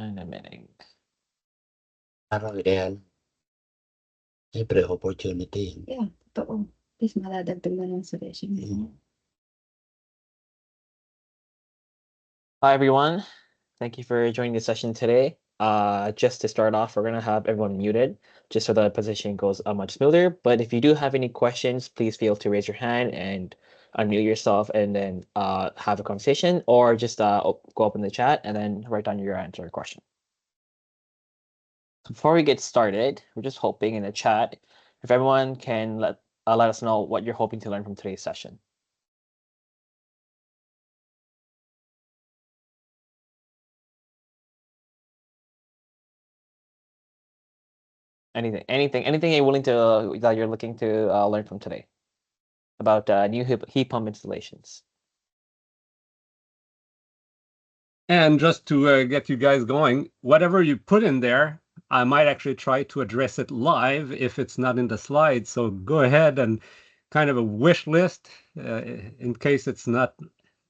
And a minute. Araw yan. Siyempre, opportunity. Yeah, totoo. At least madadagdag na lang sa resume. Hi, everyone. Thank you for joining the session today. Just to start off, we're going to have everyone muted just so the presentation goes much smoother. But if you do have any questions, please feel to raise your hand and unmute yourself and then have a conversation, or just go up in the chat and then write down your answer or question. Before we get started, we're just hoping in the chat if everyone can let us know what you're hoping to learn from today's session. Anything you're willing to that you're looking to learn from today about new heat pump installations. And just to get you guys going, whatever you put in there, I might actually try to address it live if it's not in the slides. So go ahead and kind of a wish list in case it's not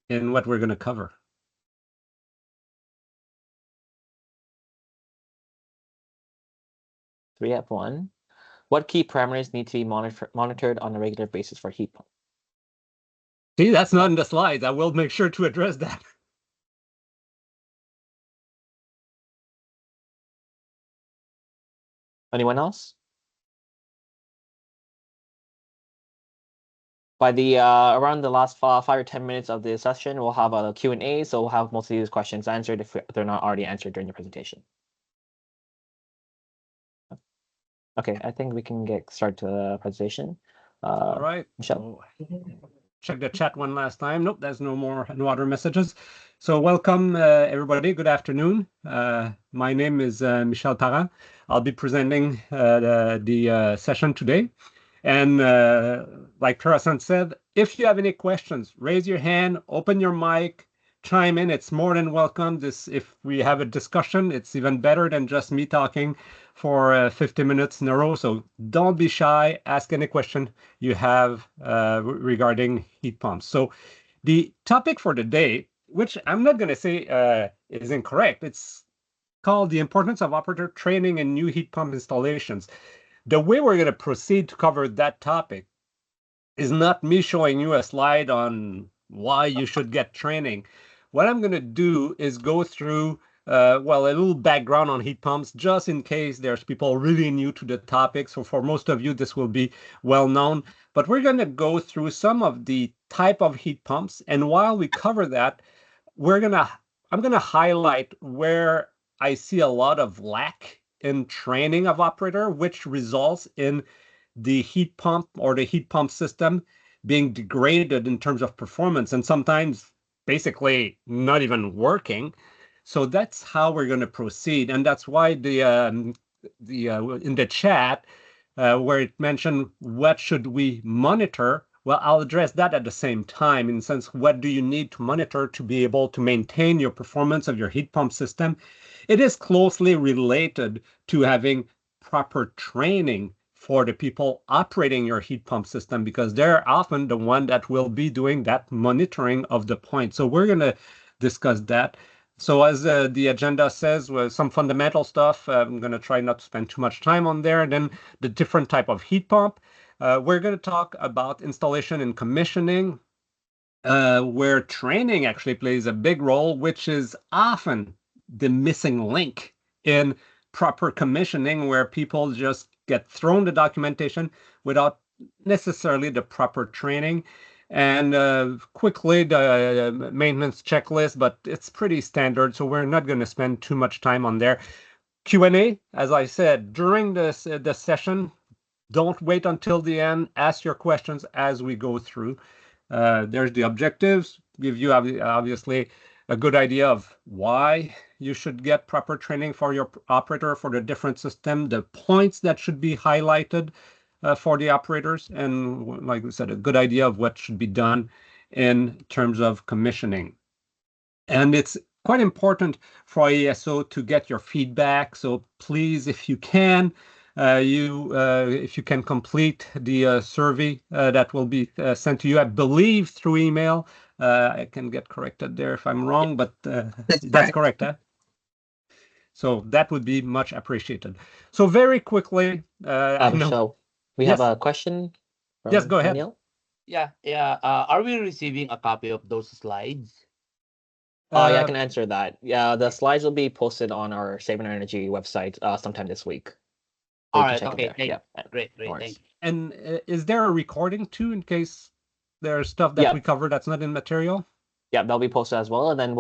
in what we're going to cover. So we have one. What key parameters need to be monitored on a regular basis for heat pump? See, that's not in the slides. I will make sure to address that. Anyone else? By the around the last 5 or 10 minutes of the session, we'll have a Q&A, so we'll have most of these questions answered if they're not already answered during the presentation. Okay, I think we can get started to the presentation. All right, Michelle. Check the chat one last time. Nope, there's no other messages. So welcome everybody. Good afternoon. My name is Michel Parent. I'll be presenting the session today. And like Terasan said, if you have any questions, raise your hand, open your mic, chime in. It's more than welcome. If we have a discussion, it's even better than just me talking for 50 minutes in a row. So don't be shy. Ask any question you have regarding heat pumps. So the topic for the day, which I'm not going to say is incorrect, it's called the importance of operator training in new heat pump installations. The way we're going to proceed to cover that topic is not me showing you a slide on why you should get training. What I'm going to do is go through, a little background on heat pumps, just in case there's people really new to the topic. So for most of you, this will be well known. But we're going to go through some of the type of heat pumps. And while we cover that, I'm going to highlight where I see a lot of lack in training of operator, which results in the heat pump or the heat pump system being degraded in terms of performance and sometimes basically not even working. So that's how we're going to proceed. And that's why in the chat where it mentioned what should we monitor, well, I'll address that at the same time in the sense, what do you need to monitor to be able to maintain your performance of your heat pump system? It is closely related to having proper training for the people operating your heat pump system, because they're often the one that will be doing that monitoring of the point. So we're going to discuss that. So as the agenda says, with some fundamental stuff, I'm going to try not to spend too much time on there. And then the different type of heat pump. We're going to talk about installation and commissioning, where training actually plays a big role, which is often the missing link in proper commissioning, where people just get thrown the documentation without necessarily the proper training. And quickly, the maintenance checklist, but it's pretty standard, so we're not going to spend too much time on there. Q&A, as I said, during the session, don't wait until the end. Ask your questions as we go through. There's the objectives, give you obviously a good idea of why you should get proper training for your operator for the different system, the points that should be highlighted for the operators, and like we said, a good idea of what should be done in terms of commissioning. And it's quite important for IESO to get your feedback. So please, if you can, if you can complete the survey that will be sent to you, I believe through email. I can get corrected there if I'm wrong, but that's correct. Huh? So that would be much appreciated. So very quickly, I know. Michelle, we Yes. have a question from Yes, go ahead. Daniel. Yeah. Are we receiving a copy of those slides? Yeah, I can answer that. Yeah, the slides will be posted on our Saving Our Energy website sometime this week. So All you can right. check it Okay. there. Thank, Yeah. Great. No worries. Thank you. And is there a recording too, in case there's stuff that Yeah. we cover that's not in material? Yeah, they'll be posted as well, and then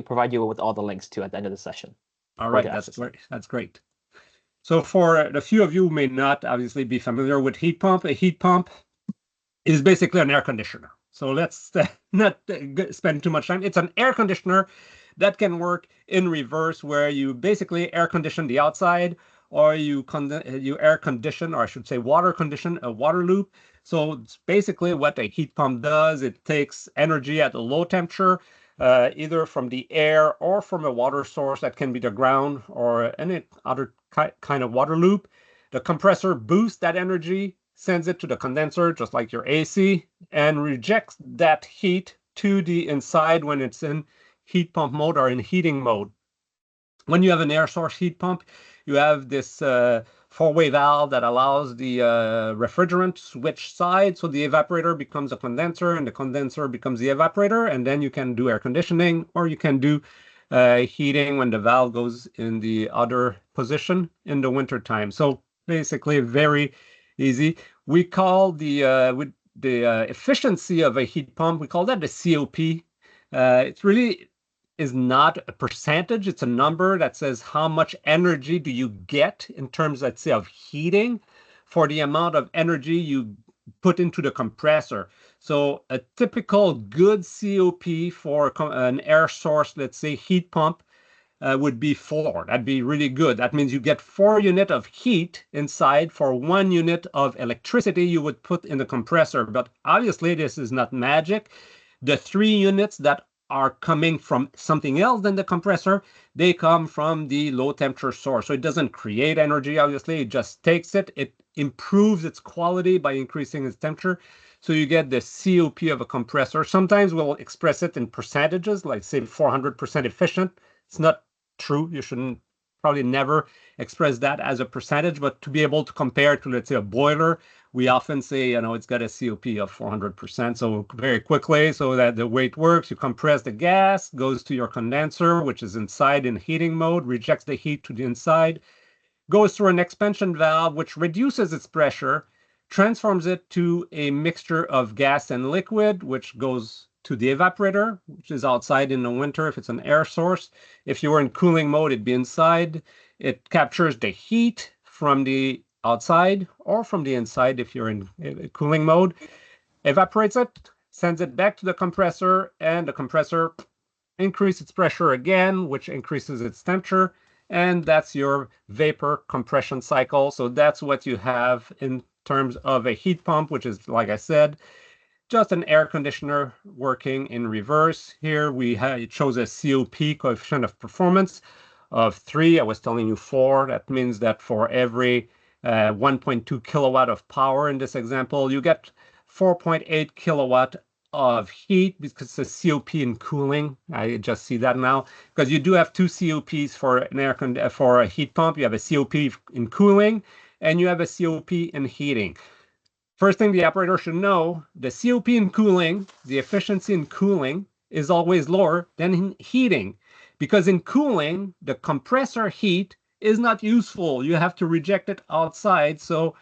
provide you with all the links too at the end of the session. All Or right, to that's access them. great. That's great. So for the few of you who may not obviously be familiar with heat pump, a heat pump is basically an air conditioner. So let's not spend too much time. It's an air conditioner that can work in reverse, where you basically air condition the outside, or you air condition, or I should say water condition, a water loop. So it's basically what a heat pump does. It takes energy at a low temperature, either from the air or from a water source that can be the ground or any other kind of water loop. The compressor boosts that energy, sends it to the condenser, just like your AC, and rejects that heat to the inside when it's in heat pump mode or in heating mode. When you have an air source heat pump, you have this four-way valve that allows the refrigerant to switch sides. So the evaporator becomes a condenser and the condenser becomes the evaporator. And then you can do air conditioning, or you can do heating when the valve goes in the other position in the winter time. So basically very easy. We call the efficiency of a heat pump, we call that the COP. It's really is not a percentage. It's a number that says how much energy do you get in terms, let's say, of heating for the amount of energy you put into the compressor. So a typical good COP for an air source, let's say heat pump, would be 4. That'd be really good. That means you get 4 units of heat inside for 1 unit of electricity you would put in the compressor. But obviously, this is not magic. The 3 units that are coming from something else than the compressor, they come from the low temperature source. So it doesn't create energy, obviously, it just takes it. It improves its quality by increasing its temperature. So you get the COP of a compressor. Sometimes we'll express it in percentages, like say 400% efficient. It's not true. You shouldn't probably never express that as a percentage, but to be able to compare to, let's say, a boiler, we often say, it's got a COP of 400%. So very quickly, so that the way it works, you compress the gas, goes to your condenser, which is inside in heating mode, rejects the heat to the inside, goes through an expansion valve, which reduces its pressure, transforms it to a mixture of gas and liquid, which goes to the evaporator, which is outside in the winter if it's an air source. If you were in cooling mode, it'd be inside. It captures the heat from the outside or from the inside if you're in cooling mode, evaporates it, sends it back to the compressor, and the compressor increases its pressure again, which increases its temperature, and that's your vapor compression cycle. So that's what you have in terms of a heat pump, which is, like I said, just an air conditioner working in reverse. Here we chose a COP, coefficient of performance, of 3. I was telling you 4. That means that for every 1.2 kilowatt of power in this example, you get 4.8 kilowatt of heat, because it's a COP in cooling. I just see that now, because you do have 2 COPs for an for a heat pump. You have a COP in cooling, and you have a COP in heating. First thing the operator should know, the COP in cooling, the efficiency in cooling, is always lower than in heating, because in cooling, the compressor heat is not useful. You have to reject it outside. So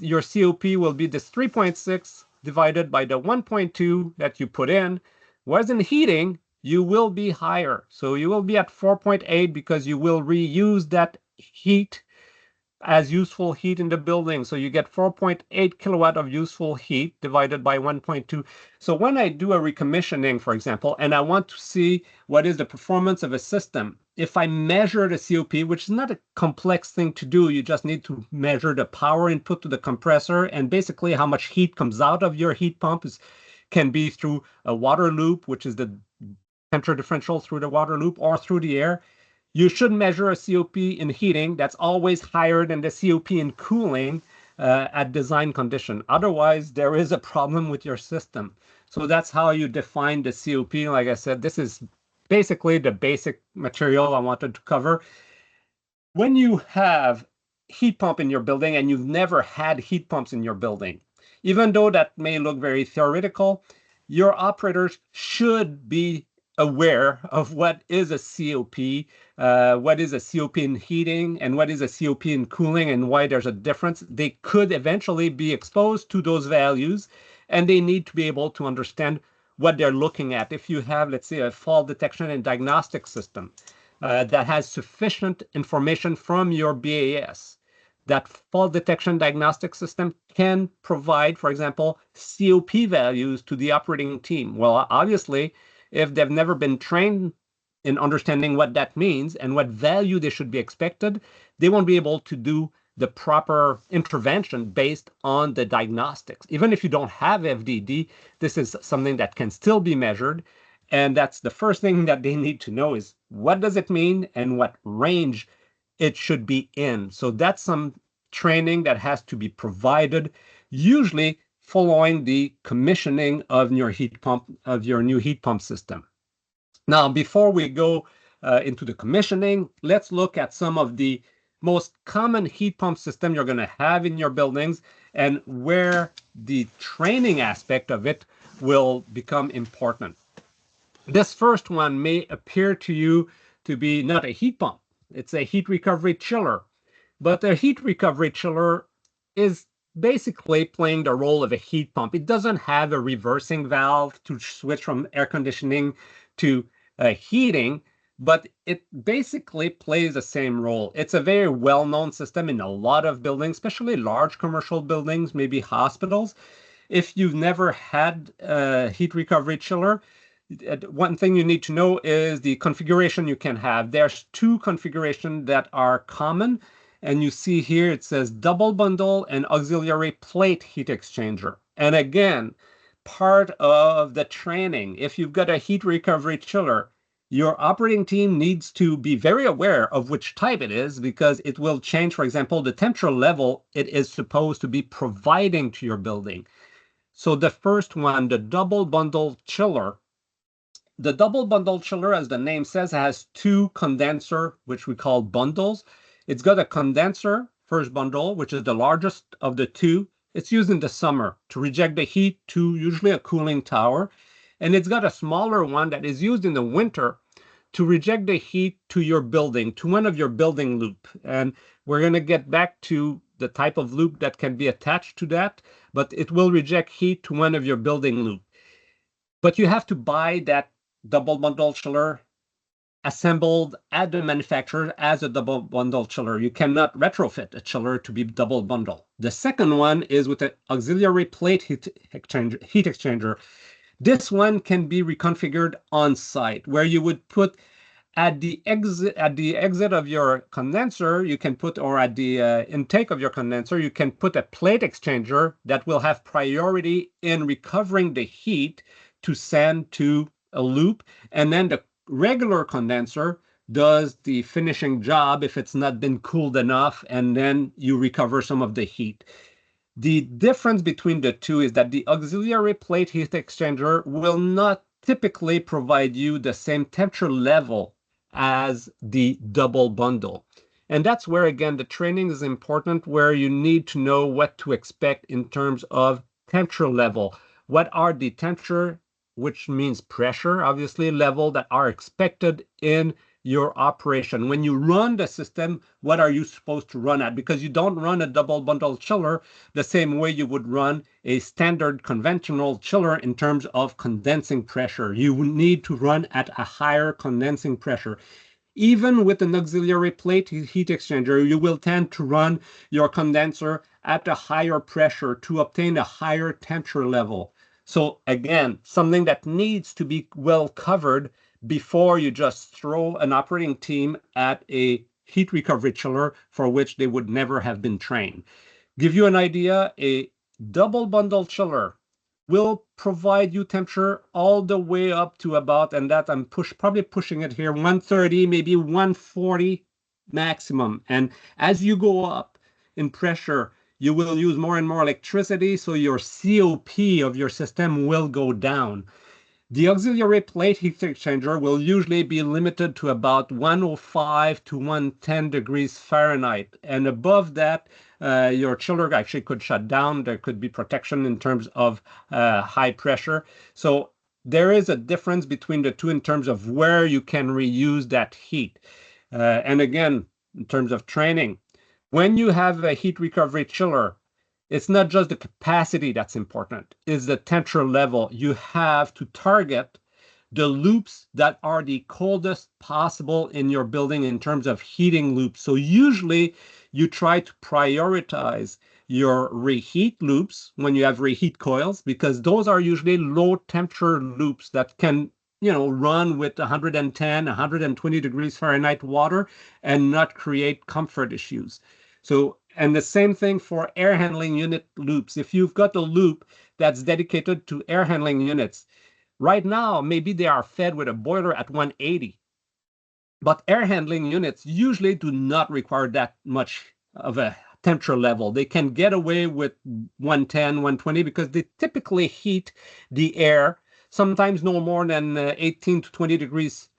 your COP will be this 3.6 divided by the 1.2 that you put in. Whereas in heating, you will be higher. So you will be at 4.8 because you will reuse that heat as useful heat in the building. So you get 4.8 kilowatt of useful heat divided by 1.2. So when I do a recommissioning, for example, and I want to see what is the performance of a system, if I measure the COP, which is not a complex thing to do, you just need to measure the power input to the compressor, and basically how much heat comes out of your heat pump can be through a water loop, which is the temperature differential through the water loop, or through the air. You should measure a COP in heating that's always higher than the COP in cooling at design condition. Otherwise, there is a problem with your system. So that's how you define the COP. Like I said, this is basically the basic material I wanted to cover. When you have heat pump in your building and you've never had heat pumps in your building, even though that may look very theoretical, your operators should be aware of what is a COP, what is a COP in heating, and what is a COP in cooling, and why there's a difference. They could eventually be exposed to those values, and they need to be able to understand what they're looking at. If you have, let's say, a fault detection and diagnostic system that has sufficient information from your BAS, that fault detection diagnostic system can provide, for example, COP values to the operating team. Well, obviously, if they've never been trained in understanding what that means and what value they should be expected, they won't be able to do the proper intervention based on the diagnostics. Even if you don't have FDD, this is something that can still be measured. And that's the first thing that they need to know is what does it mean and what range it should be in. So that's some training that has to be provided, usually following the commissioning of your heat pump, of your new heat pump system. Now, before we go into the commissioning, let's look at some of the most common heat pump system you're going to have in your buildings and where the training aspect of it will become important. This first one may appear to you to be not a heat pump. It's a heat recovery chiller. But a heat recovery chiller is basically playing the role of a heat pump. It doesn't have a reversing valve to switch from air conditioning to heating, but it basically plays the same role. It's a very well-known system in a lot of buildings, especially large commercial buildings, maybe hospitals. If you've never had a heat recovery chiller, one thing you need to know is the configuration you can have. There's two configurations that are common. And you see here it says double bundle and auxiliary plate heat exchanger. And again, part of the training, if you've got a heat recovery chiller, your operating team needs to be very aware of which type it is because it will change, for example, the temperature level it is supposed to be providing to your building. So the first one, the double bundle chiller. The double bundle chiller, as the name says, has two condenser, which we call bundles. It's got a condenser, first bundle, which is the largest of the two. It's used in the summer to reject the heat to usually a cooling tower. And it's got a smaller one that is used in the winter to reject the heat to your building, to one of your building loop. And we're going to get back to the type of loop that can be attached to that, but it will reject heat to one of your building loop. But you have to buy that double bundle chiller assembled at the manufacturer as a double bundle chiller. You cannot retrofit a chiller to be double bundle. The second one is with an auxiliary plate heat exchanger. This one can be reconfigured on site, where you would put at the exit of your condenser, you can put, or at the intake of your condenser, you can put a plate exchanger that will have priority in recovering the heat to send to a loop, and then the regular condenser does the finishing job if it's not been cooled enough, and then you recover some of the heat. The difference between the two is that the auxiliary plate heat exchanger will not typically provide you the same temperature level as the double bundle. And that's where, again, the training is important, where you need to know what to expect in terms of temperature level. What are the temperature, which means pressure, obviously, level that are expected in your operation. When you run the system, what are you supposed to run at? Because you don't run a double bundle chiller the same way you would run a standard conventional chiller in terms of condensing pressure. You need to run at a higher condensing pressure. Even with an auxiliary plate heat exchanger, you will tend to run your condenser at a higher pressure to obtain a higher temperature level. So again, something that needs to be well covered before you just throw an operating team at a heat recovery chiller for which they would never have been trained. Give you an idea, a double bundle chiller will provide you temperature all the way up to about, and that I'm probably pushing it here, 130, maybe 140 maximum. And as you go up in pressure, you will use more and more electricity, so your COP of your system will go down. The auxiliary plate heat exchanger will usually be limited to about 105 to 110 degrees Fahrenheit. And above that, your chiller actually could shut down. There could be protection in terms of high pressure. So there is a difference between the two in terms of where you can reuse that heat. And again, in terms of training, when you have a heat recovery chiller, it's not just the capacity that's important, it's the temperature level. You have to target the loops that are the coldest possible in your building in terms of heating loops. So usually you try to prioritize your reheat loops when you have reheat coils, because those are usually low temperature loops that can run with 110, 120 degrees Fahrenheit water and not create comfort issues. So, and the same thing for air handling unit loops. If you've got a loop that's dedicated to air handling units, right now, maybe they are fed with a boiler at 180. But air handling units usually do not require that much of a temperature level. They can get away with 110, 120 because they typically heat the air, sometimes no more than 18 to 20 degrees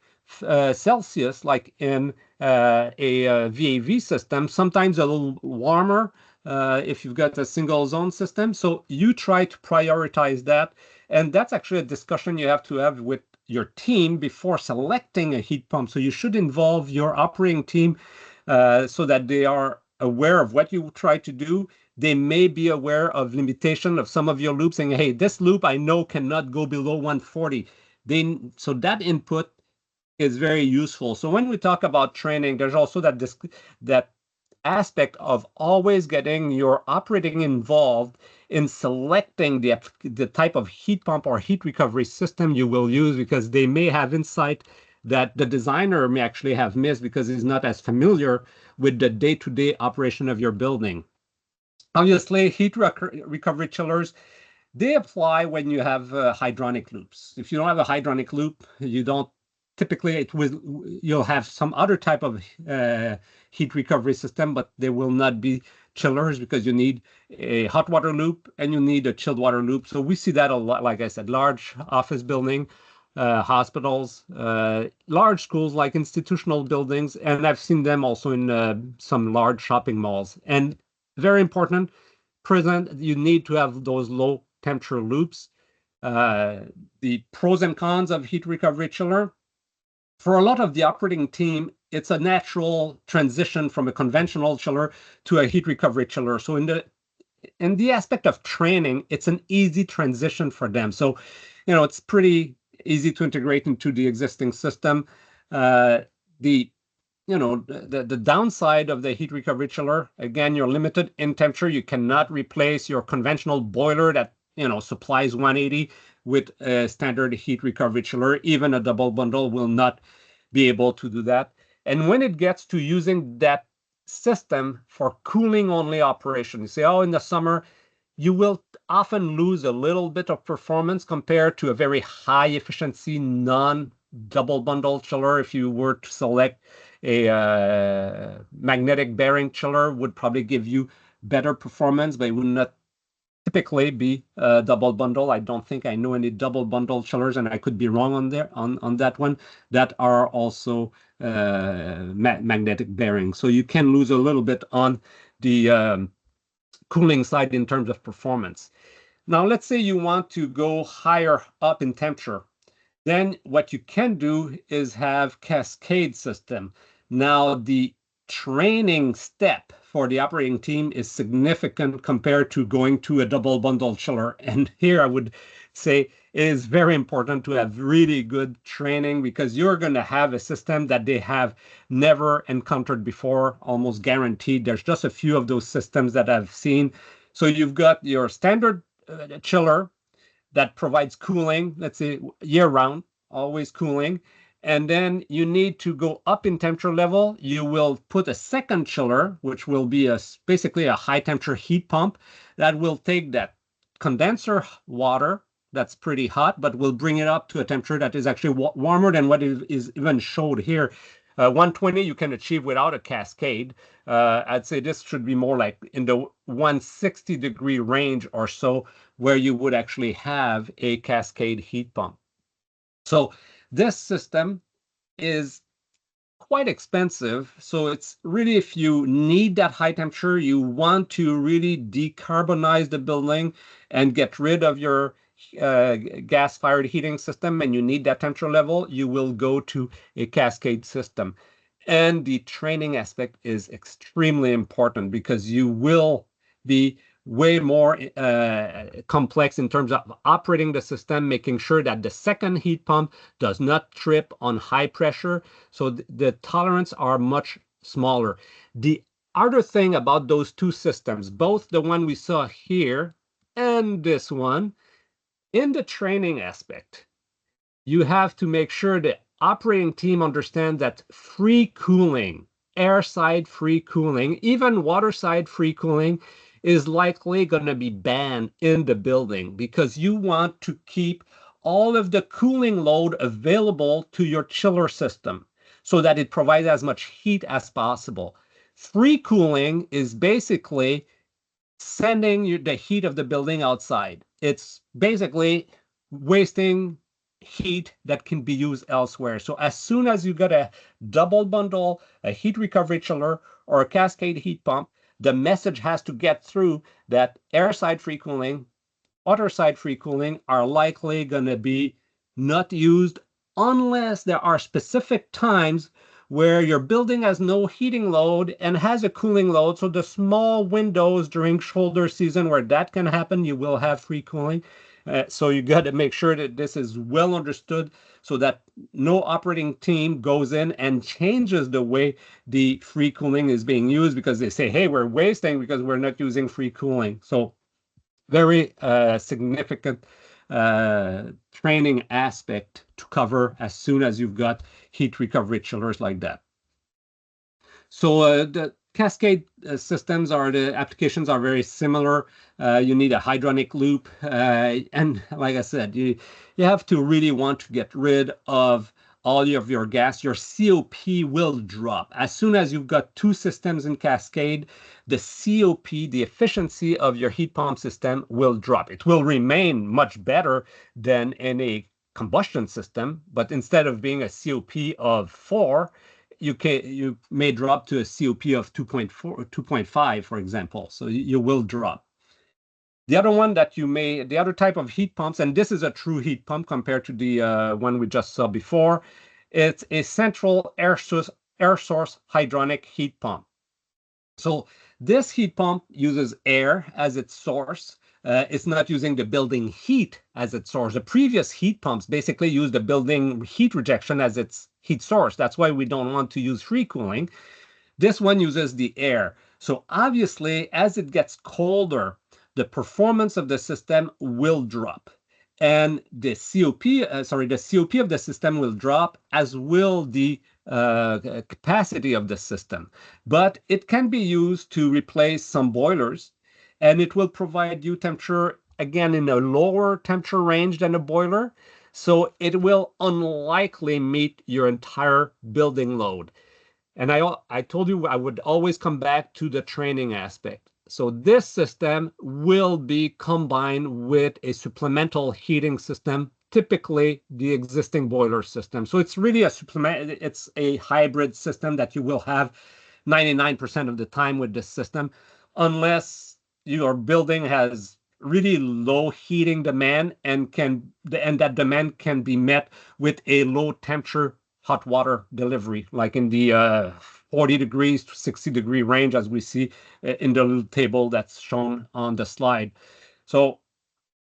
Celsius, like in a VAV system, sometimes a little warmer if you've got a single zone system. So you try to prioritize that. And that's actually a discussion you have to have with your team before selecting a heat pump. So you should involve your operating team so that they are aware of what you try to do. They may be aware of limitation of some of your loops, saying, hey, this loop I know cannot go below 140. So that input is very useful. So when we talk about training, there's also that aspect of always getting your operating involved in selecting the type of heat pump or heat recovery system you will use, because they may have insight that the designer may actually have missed because he's not as familiar with the day-to-day operation of your building. Obviously, heat recovery chillers, they apply when you have hydronic loops. If you don't have a hydronic loop, you don't typically you'll have some other type of heat recovery system, but there will not be chillers because you need a hot water loop and you need a chilled water loop. So we see that a lot, like I said, large office building, hospitals, large schools, like institutional buildings, and I've seen them also in some large shopping malls. And very important, you need to have those low temperature loops. The pros and cons of heat recovery chiller. For a lot of the operating team, it's a natural transition from a conventional chiller to a heat recovery chiller. So in the aspect of training, it's an easy transition for them. So, it's pretty easy to integrate into the existing system. The downside of the heat recovery chiller, again, you're limited in temperature. You cannot replace your conventional boiler that supplies 180 with a standard heat recovery chiller. Even a double bundle will not be able to do that. And when it gets to using that system for cooling only operation, you say, oh, in the summer, you will often lose a little bit of performance compared to a very high efficiency non-double bundle chiller. If you were to select a magnetic bearing chiller, would probably give you better performance, but it would not typically be a double bundle. I don't think I know any double bundle chillers, and I could be wrong on that one, that are also magnetic bearing. So you can lose a little bit on the cooling side in terms of performance. Now, let's say you want to go higher up in temperature. Then what you can do is have cascade system. Now, the training step for the operating team is significant compared to going to a double bundle chiller. And here I would say it is very important to have really good training, because you're going to have a system that they have never encountered before, almost guaranteed. There's just a few of those systems that I've seen. So you've got your standard chiller that provides cooling, let's say year-round, always cooling. And then you need to go up in temperature level. You will put a second chiller, which will be basically a high temperature heat pump that will take that condenser water that's pretty hot, but will bring it up to a temperature that is actually warmer than what is even showed here. 120 you can achieve without a cascade. I'd say this should be more like in the 160 degree range or so, where you would actually have a cascade heat pump. So this system is quite expensive. So it's really, if you need that high temperature, you want to really decarbonize the building and get rid of your gas-fired heating system, and you need that temperature level, you will go to a cascade system. And the training aspect is extremely important because you will be way more complex in terms of operating the system, making sure that the second heat pump does not trip on high pressure. So the tolerance are much smaller. The other thing about those two systems, both the one we saw here and this one, in the training aspect, you have to make sure the operating team understands that free cooling, air side free cooling, even water side free cooling, is likely going to be banned in the building because you want to keep all of the cooling load available to your chiller system so that it provides as much heat as possible. Free cooling is basically sending the heat of the building outside. It's basically wasting heat that can be used elsewhere. So as soon as you got a double bundle, a heat recovery chiller, or a cascade heat pump, the message has to get through that air side free cooling, water side free cooling are likely going to be not used unless there are specific times where your building has no heating load and has a cooling load. So the small windows during shoulder season where that can happen, you will have free cooling. So you got to make sure that this is well understood so that no operating team goes in and changes the way the free cooling is being used because they say, hey, we're wasting because we're not using free cooling. So very significant training aspect to cover as soon as you've got heat recovery chillers like that. So the cascade systems the applications are very similar. You need a hydronic loop. And like I said, you have to really want to get rid of all of your gas. Your COP will drop. As soon as you've got two systems in cascade, the COP, the efficiency of your heat pump system will drop. It will remain much better than in a combustion system, but instead of being a COP of 4, you may drop to a COP of 2.4 or 2.5, for example. So you will drop. The other one that the other type of heat pumps, and this is a true heat pump compared to the one we just saw before, it's a central air source hydronic heat pump. So this heat pump uses air as its source. It's not using the building heat as its source. The previous heat pumps basically use the building heat rejection as its heat source. That's why we don't want to use free cooling. This one uses the air. So obviously, as it gets colder, the performance of the system will drop. And the COP of the system will drop, as will the capacity of the system. But it can be used to replace some boilers, and it will provide you temperature, again, in a lower temperature range than a boiler. So it will unlikely meet your entire building load. And I told you I would always come back to the training aspect. So this system will be combined with a supplemental heating system, typically the existing boiler system. So it's really it's a hybrid system that you will have 99% of the time with this system, unless your building has really low heating demand and that demand can be met with a low temperature hot water delivery, like in the 40 degrees to 60 degree range, as we see in the little table that's shown on the slide. So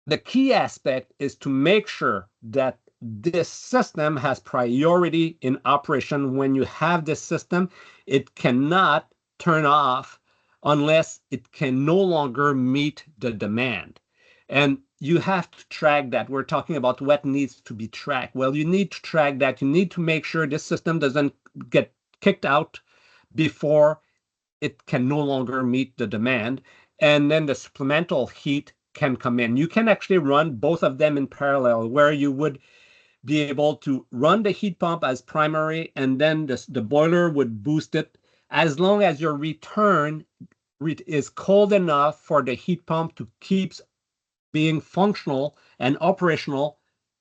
the key aspect is to make sure that this system has priority in operation. When you have this system, it cannot turn off unless it can no longer meet the demand. And you have to track that. We're talking about what needs to be tracked. Well, you need to track that. You need to make sure this system doesn't get kicked out before it can no longer meet the demand. And then the supplemental heat can come in. You can actually run both of them in parallel, where you would be able to run the heat pump as primary, and then the boiler would boost it, as long as your return is cold enough for the heat pump to keep being functional and operational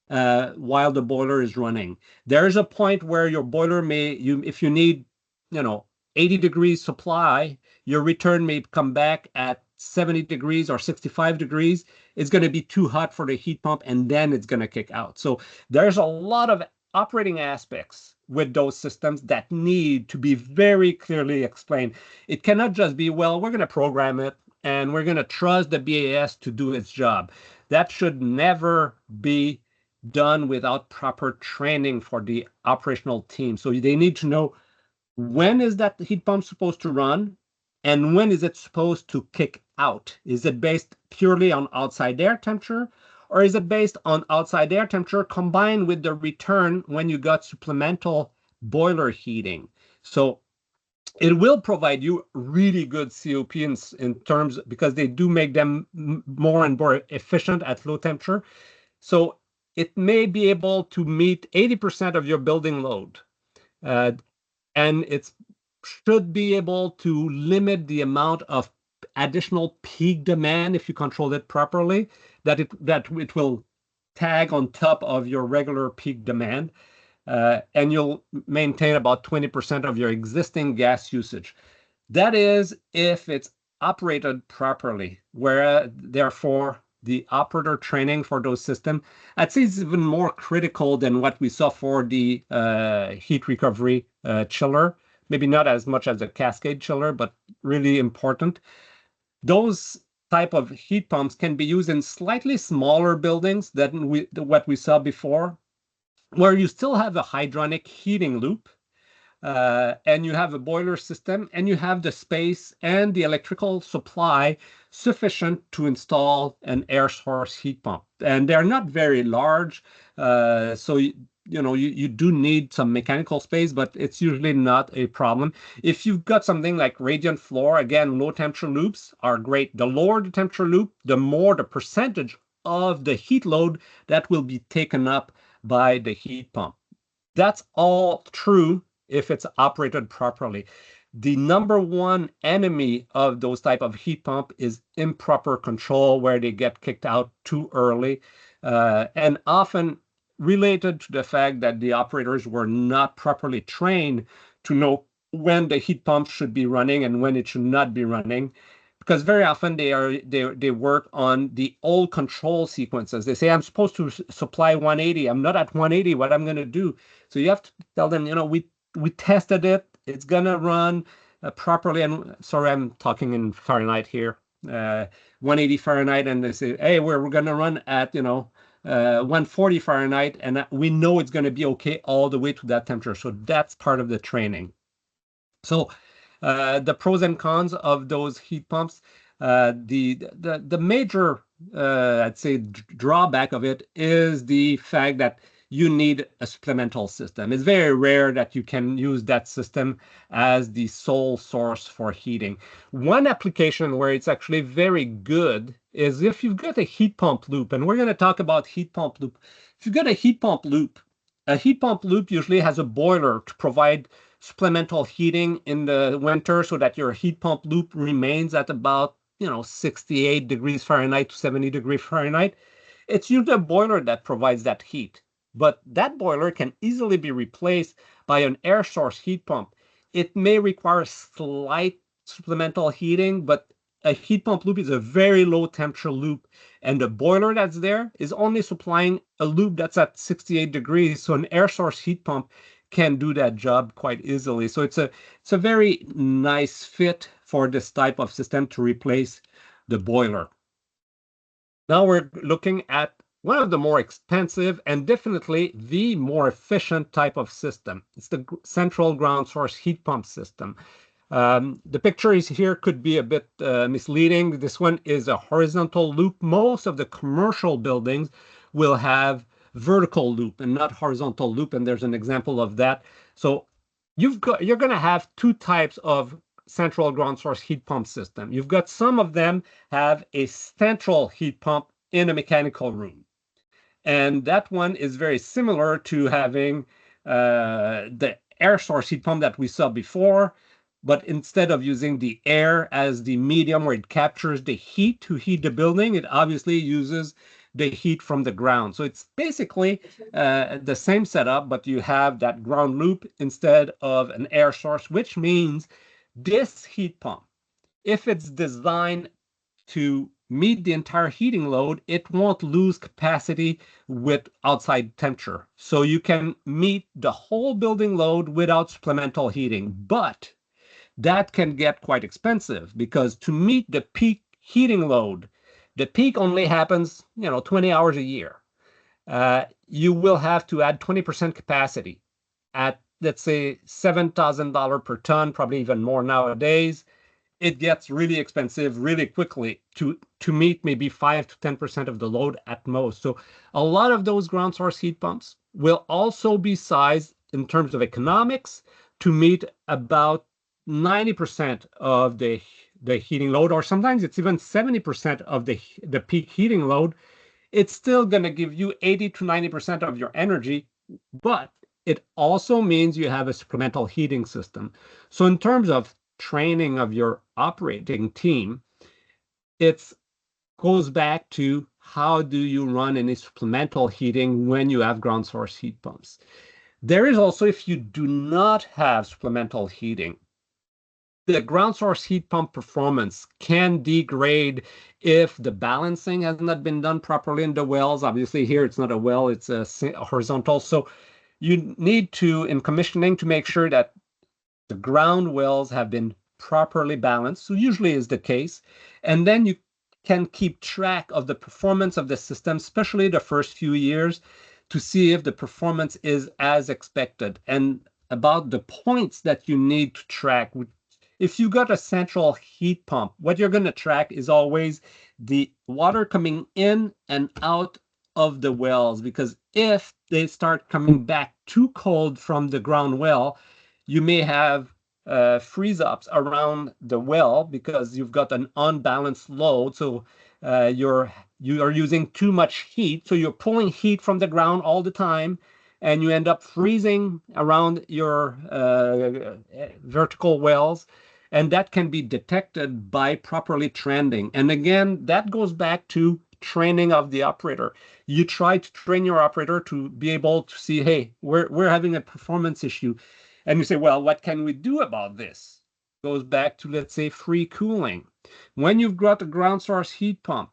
while the boiler is running. There is a point where your boiler if you need, 80 degrees supply, your return may come back at 70 degrees or 65 degrees. It's going to be too hot for the heat pump, and then it's going to kick out. So there's a lot of operating aspects with those systems that need to be very clearly explained. It cannot just be, well, we're going to program it and we're going to trust the BAS to do its job. That should never be done without proper training for the operational team. So they need to know, when is that heat pump supposed to run and when is it supposed to kick out? Is it based purely on outside air temperature, or is it based on outside air temperature combined with the return when you got supplemental boiler heating? So it will provide you really good COP in terms, because they do make them more and more efficient at low temperature. So it may be able to meet 80% of your building load. And it should be able to limit the amount of additional peak demand, if you control it properly, that it will tag on top of your regular peak demand. And you'll maintain about 20% of your existing gas usage. That is if it's operated properly, where therefore the operator training for those systems, I'd say, is even more critical than what we saw for the heat recovery chiller. Maybe not as much as a cascade chiller, but really important. Those type of heat pumps can be used in slightly smaller buildings than what we saw before, where you still have a hydronic heating loop, and you have a boiler system, and you have the space and the electrical supply sufficient to install an air source heat pump. And they're not very large, so you do need some mechanical space, but it's usually not a problem. If you've got something like radiant floor, again, low temperature loops are great. The lower the temperature loop, the more the percentage of the heat load that will be taken up by the heat pump. That's all true if it's operated properly. The number one enemy of those type of heat pump is improper control, where they get kicked out too early, and often related to the fact that the operators were not properly trained to know when the heat pump should be running and when it should not be running. Because very often they work on the old control sequences. They say, I'm supposed to supply 180. I'm not at 180. What I'm going to do? So you have to tell them, we tested it. It's going to run properly. And sorry, I'm talking in Fahrenheit here, 180 Fahrenheit. And they say, hey, we're going to run at, 140 Fahrenheit. And we know it's going to be okay all the way to that temperature. So that's part of the training. So the pros and cons of those heat pumps, the major, I'd say, drawback of it is the fact that you need a supplemental system. It's very rare that you can use that system as the sole source for heating. One application where it's actually very good is if you've got a heat pump loop, and we're going to talk about heat pump loop. If you've got a heat pump loop usually has a boiler to provide supplemental heating in the winter so that your heat pump loop remains at about 68 degrees Fahrenheit to 70 degrees Fahrenheit. It's usually a boiler that provides that heat, but that boiler can easily be replaced by an air source heat pump. It may require slight supplemental heating, but a heat pump loop is a very low temperature loop, and the boiler that's there is only supplying a loop that's at 68 degrees. So an air source heat pump can do that job quite easily. So it's a very nice fit for this type of system to replace the boiler. Now we're looking at one of the more expensive and definitely the more efficient type of system. It's the central ground source heat pump system. The picture here could be a bit misleading. This one is a horizontal loop. Most of the commercial buildings will have vertical loop and not horizontal loop, and there's an example of that. So you're going to have two types of central ground source heat pump system. You've got some of them have a central heat pump in a mechanical room, and that one is very similar to having the air source heat pump that we saw before, but instead of using the air as the medium where it captures the heat to heat the building, it obviously uses the heat from the ground. So it's basically the same setup, but you have that ground loop instead of an air source, which means this heat pump, if it's designed to meet the entire heating load, it won't lose capacity with outside temperature. So you can meet the whole building load without supplemental heating. But that can get quite expensive because to meet the peak heating load, the peak only happens, 20 hours a year. You will have to add 20% capacity at, let's say, $7,000 per ton, probably even more nowadays. It gets really expensive really quickly to meet maybe 5 to 10% of the load at most. So a lot of those ground source heat pumps will also be sized in terms of economics to meet about 90% of the heating load, or sometimes it's even 70% of the peak heating load. It's still going to give you 80 to 90% of your energy, but it also means you have a supplemental heating system. So in terms of training of your operating team, it goes back to how do you run any supplemental heating when you have ground source heat pumps. There is also, if you do not have supplemental heating, the ground source heat pump performance can degrade if the balancing has not been done properly in the wells. Obviously here it's not a well, it's a horizontal. So you need to, in commissioning, to make sure that the ground wells have been properly balanced, so usually is the case. And then you can keep track of the performance of the system, especially the first few years, to see if the performance is as expected and about the points that you need to track. If you got a central heat pump, what you're going to track is always the water coming in and out of the wells, because if they start coming back too cold from the ground well, you may have freeze-ups around the well because you've got an unbalanced load. So you are using too much heat. So you're pulling heat from the ground all the time, and you end up freezing around your vertical wells. And that can be detected by properly trending. And again, that goes back to training of the operator. You try to train your operator to be able to see, hey, we're having a performance issue. And you say, well, what can we do about this? Goes back to, let's say, free cooling. When you've got a ground source heat pump,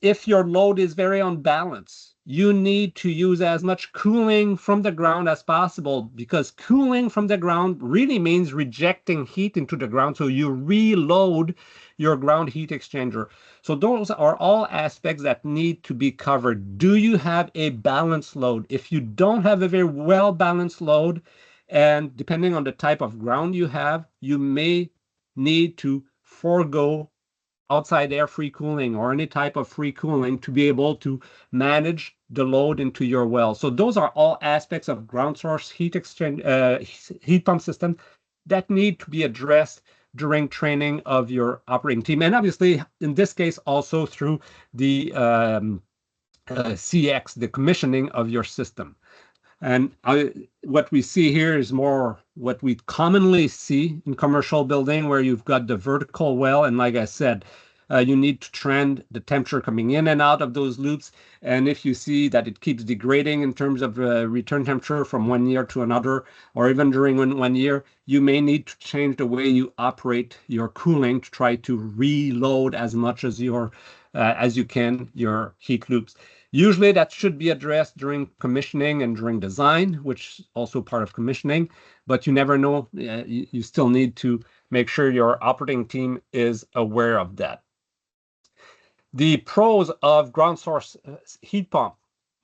if your load is very unbalanced, you need to use as much cooling from the ground as possible, because cooling from the ground really means rejecting heat into the ground. So you reload your ground heat exchanger. So those are all aspects that need to be covered. Do you have a balanced load? If you don't have a very well-balanced load, and depending on the type of ground you have, you may need to forego outside air free cooling or any type of free cooling to be able to manage the load into your well. So those are all aspects of ground source heat pump system that need to be addressed during training of your operating team. And obviously, in this case, also through the CX, the commissioning of your system. And what we see here is more what we commonly see in commercial building, where you've got the vertical well. And like I said, you need to trend the temperature coming in and out of those loops. And if you see that it keeps degrading in terms of return temperature from 1 year to another, or even during 1 year, you may need to change the way you operate your cooling to try to reload as much as you can your heat loops. Usually that should be addressed during commissioning and during design, which is also part of commissioning, but you never know. You still need to make sure your operating team is aware of that. The pros of ground source heat pump.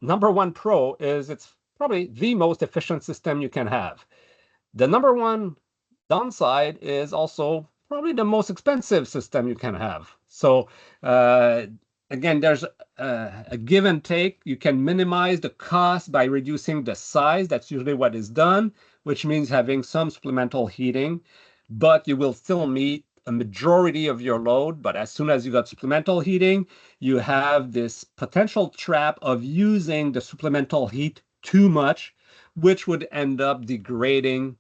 Number one pro is it's probably the most efficient system you can have. The number one downside is also probably the most expensive system you can have. So again, there's a give and take. You can minimize the cost by reducing the size. That's usually what is done, which means having some supplemental heating, but you will still meet a majority of your load. But as soon as you got supplemental heating, you have this potential trap of using the supplemental heat too much, which would end up degrading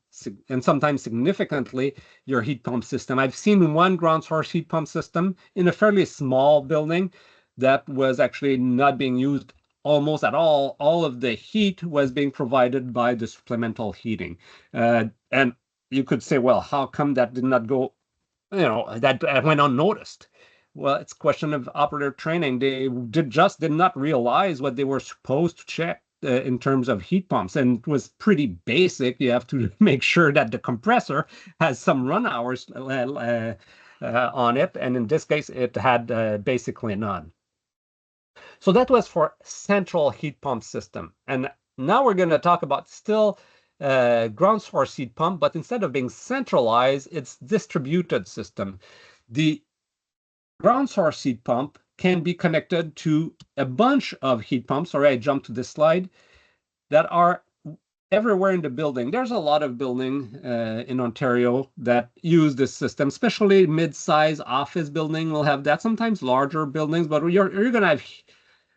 and sometimes significantly your heat pump system. I've seen one ground source heat pump system in a fairly small building that was actually not being used almost at all. All of the heat was being provided by the supplemental heating. And you could say, well, how come that did not go, that went unnoticed? Well, it's a question of operator training. They did not realize what they were supposed to check in terms of heat pumps, and it was pretty basic. You have to make sure that the compressor has some run hours on it, and in this case, it had basically none. So that was for central heat pump system, and now we're going to talk about still ground source heat pump, but instead of being centralized, it's distributed system. The ground source heat pump can be connected to a bunch of heat pumps. Sorry, I jumped to this slide, that are everywhere in the building. There's a lot of buildings in Ontario that use this system, especially mid-size office building will have that. Sometimes larger buildings, but you're going to have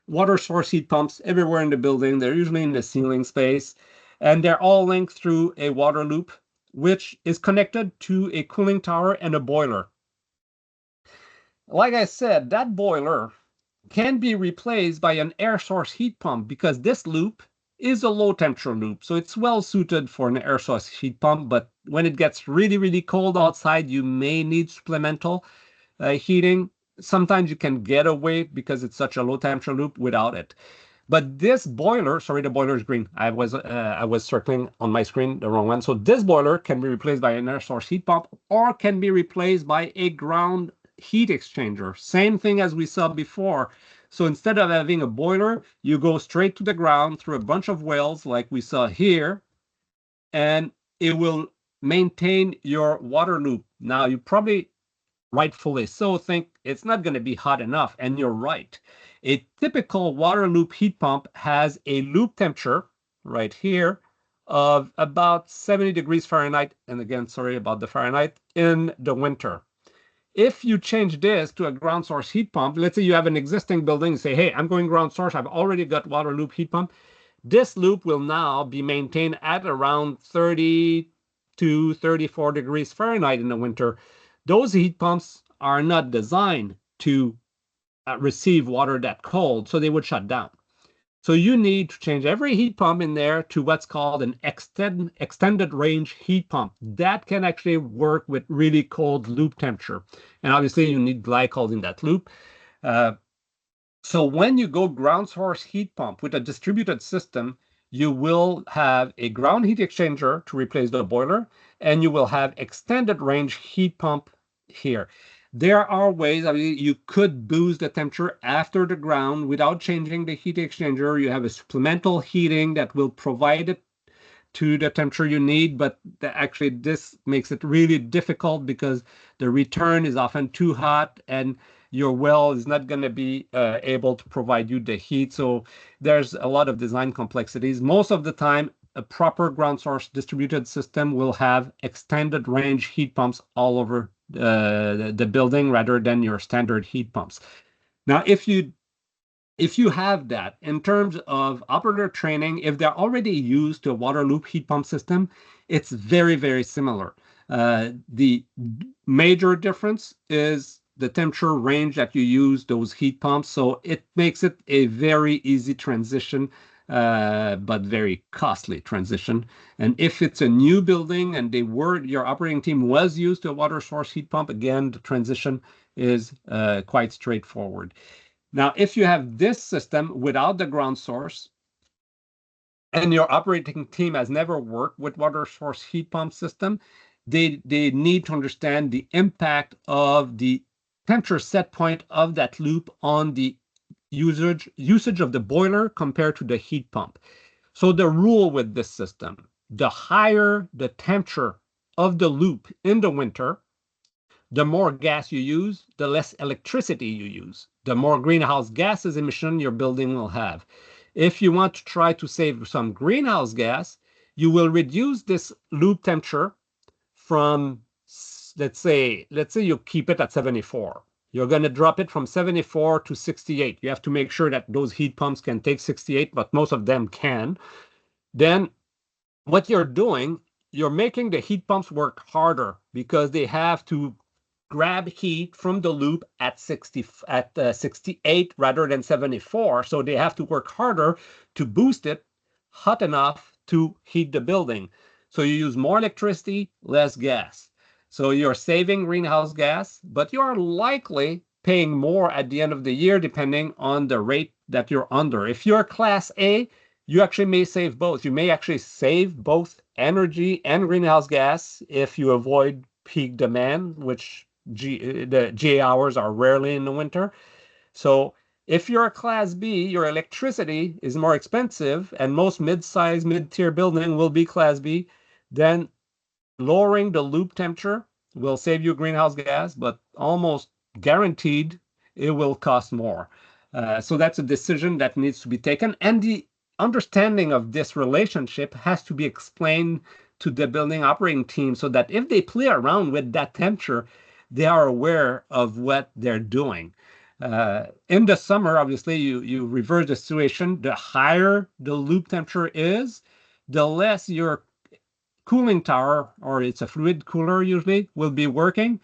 water source heat pumps everywhere in the building. They're usually in the ceiling space, and they're all linked through a water loop, which is connected to a cooling tower and a boiler. Like I said, that boiler can be replaced by an air source heat pump because this loop is a low temperature loop. So it's well suited for an air source heat pump, but when it gets really, really cold outside, you may need supplemental heating. Sometimes you can get away because it's such a low temperature loop without it. But this boiler, sorry, the boiler is green. I was circling on my screen the wrong one. So this boiler can be replaced by an air source heat pump or can be replaced by a ground heat exchanger. Same thing as we saw before. So instead of having a boiler, you go straight to the ground through a bunch of wells like we saw here, and it will maintain your water loop. Now, you probably, rightfully so, think it's not going to be hot enough, and you're right. A typical water loop heat pump has a loop temperature right here of about 70 degrees Fahrenheit, and again, sorry about the Fahrenheit, in the winter. If you change this to a ground source heat pump, let's say you have an existing building, say, hey, I'm going ground source, I've already got water loop heat pump. This loop will now be maintained at around 30 to 34 degrees Fahrenheit in the winter. Those heat pumps are not designed to receive water that cold, so they would shut down. So you need to change every heat pump in there to what's called an extended range heat pump. That can actually work with really cold loop temperature. And obviously you need glycol in that loop. So when you go ground source heat pump with a distributed system, you will have a ground heat exchanger to replace the boiler, and you will have extended range heat pump here. There are ways, I mean, you could boost the temperature after the ground without changing the heat exchanger. You have a supplemental heating that will provide it to the temperature you need, but actually this makes it really difficult because the return is often too hot and your well is not going to be able to provide you the heat. So there's a lot of design complexities. Most of the time, a proper ground source distributed system will have extended range heat pumps all over the building rather than your standard heat pumps. Now, if you have that in terms of operator training, if they're already used to a water loop heat pump system, it's very, very similar. The major difference is the temperature range that you use those heat pumps. So it makes it a very easy transition, but very costly transition. And if it's a new building and your operating team was used to a water source heat pump, again, the transition is quite straightforward. Now, if you have this system without the ground source and your operating team has never worked with water source heat pump system, they need to understand the impact of the temperature set point of that loop on the usage of the boiler compared to the heat pump. So the rule with this system, the higher the temperature of the loop in the winter, the more gas you use, the less electricity you use, the more greenhouse gases emission your building will have. If you want to try to save some greenhouse gas, you will reduce this loop temperature from, let's say you keep it at 74. You're going to drop it from 74 to 68. You have to make sure that those heat pumps can take 68, but most of them can. Then what you're doing, you're making the heat pumps work harder because they have to grab heat from the loop at 68 rather than 74. So they have to work harder to boost it hot enough to heat the building. So you use more electricity, less gas. So you're saving greenhouse gas, but you are likely paying more at the end of the year depending on the rate that you're under. If you're Class A, you actually may save both. You may actually save both energy and greenhouse gas if you avoid peak demand, which the GA hours are rarely in the winter. So if you're a Class B, your electricity is more expensive, and most mid-size, mid-tier building will be Class B, then lowering the loop temperature will save you greenhouse gas, but almost guaranteed it will cost more. So that's a decision that needs to be taken. And the understanding of this relationship has to be explained to the building operating team so that if they play around with that temperature, they are aware of what they're doing. In the summer, obviously, you reverse the situation. The higher the loop temperature is, the less your cooling tower, or it's a fluid cooler usually, will be working,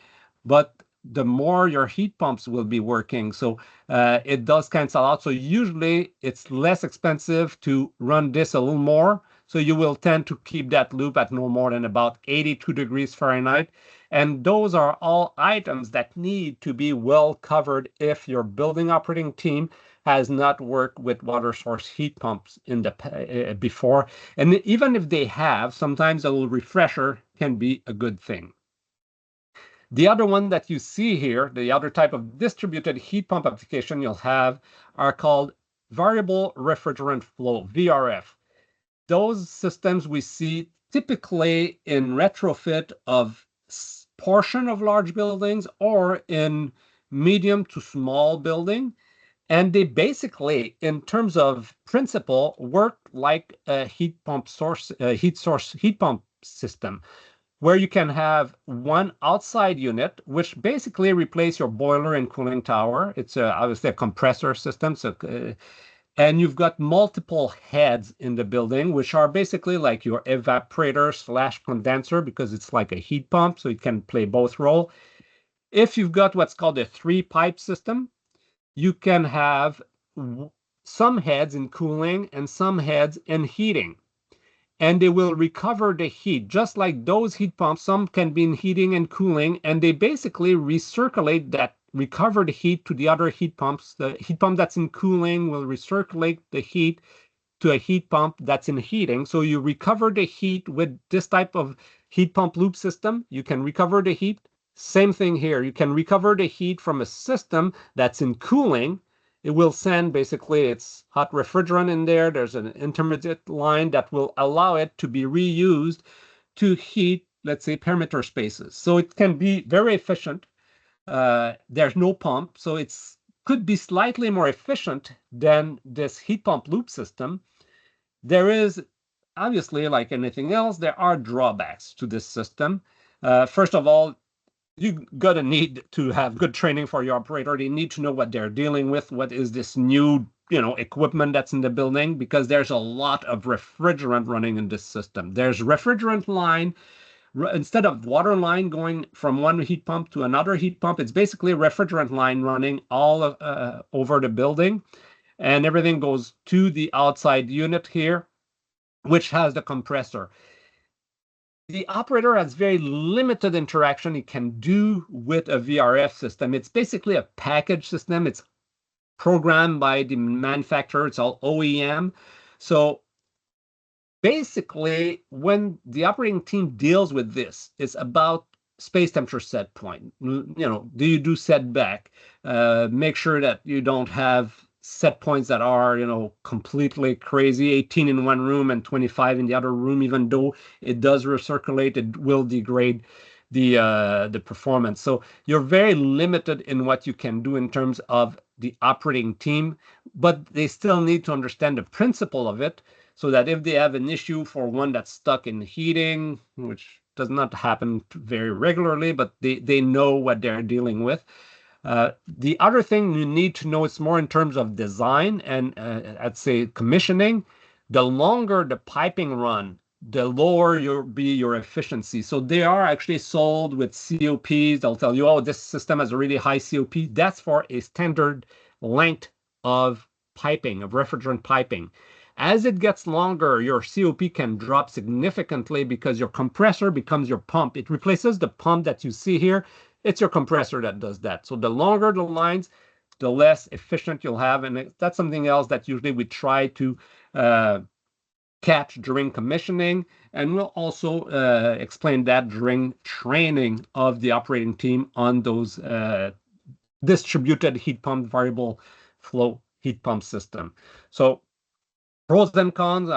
but the more your heat pumps will be working. So it does cancel out. So usually it's less expensive to run this a little more. So you will tend to keep that loop at no more than about 82 degrees Fahrenheit. And those are all items that need to be well covered if your building operating team has not worked with water source heat pumps in the before. And even if they have, sometimes a little refresher can be a good thing. The other one that you see here, the other type of distributed heat pump application you'll have are called variable refrigerant flow, VRF. Those systems we see typically in retrofit of portion of large buildings or in medium to small building. And they basically, in terms of principle, work like a heat pump heat pump system, where you can have one outside unit, which basically replaces your boiler and cooling tower. It's obviously a compressor system. So, and you've got multiple heads in the building, which are basically like your evaporator / condenser, because it's like a heat pump, so it can play both roles. If you've got what's called a 3-pipe system, you can have some heads in cooling and some heads in heating. And they will recover the heat, just like those heat pumps. Some can be in heating and cooling, and they basically recirculate that recovered heat to the other heat pumps. The heat pump that's in cooling will recirculate the heat to a heat pump that's in heating. So you recover the heat with this type of heat pump loop system. You can recover the heat. Same thing here. You can recover the heat from a system that's in cooling. It will send basically its hot refrigerant in there. There's an intermediate line that will allow it to be reused to heat, let's say, perimeter spaces. So it can be very efficient. There's no pump, so it could be slightly more efficient than this heat pump loop system. There is, obviously, like anything else, there are drawbacks to this system. First of all, you gotta need to have good training for your operator. They need to know what they're dealing with. What is this new, equipment that's in the building? Because there's a lot of refrigerant running in this system. There's refrigerant line. Instead of water line going from one heat pump to another heat pump, it's basically a refrigerant line running all over the building. And everything goes to the outside unit here, which has the compressor. The operator has very limited interaction he can do with a VRF system. It's basically a package system. It's programmed by the manufacturer. It's all OEM. So basically, when the operating team deals with this, it's about space temperature set point. Do you do setback? Make sure that you don't have set points that are, completely crazy, 18 in one room and 25 in the other room. Even though it does recirculate, it will degrade the performance. So you're very limited in what you can do in terms of the operating team, but they still need to understand the principle of it, so that if they have an issue for one that's stuck in heating, which does not happen very regularly, but they know what they're dealing with. The other thing you need to know is more in terms of design and, I'd say, commissioning. The longer the piping run, the lower your efficiency. So they are actually sold with COPs. They'll tell you, oh, this system has a really high COP. That's for a standard length of piping, of refrigerant piping. As it gets longer, your COP can drop significantly because your compressor becomes your pump. It replaces the pump that you see here. It's your compressor that does that. So the longer the lines, the less efficient you'll have. And that's something else that usually we try to catch during commissioning. And we'll also explain that during training of the operating team on those distributed heat pump variable flow heat pump system. So pros and cons,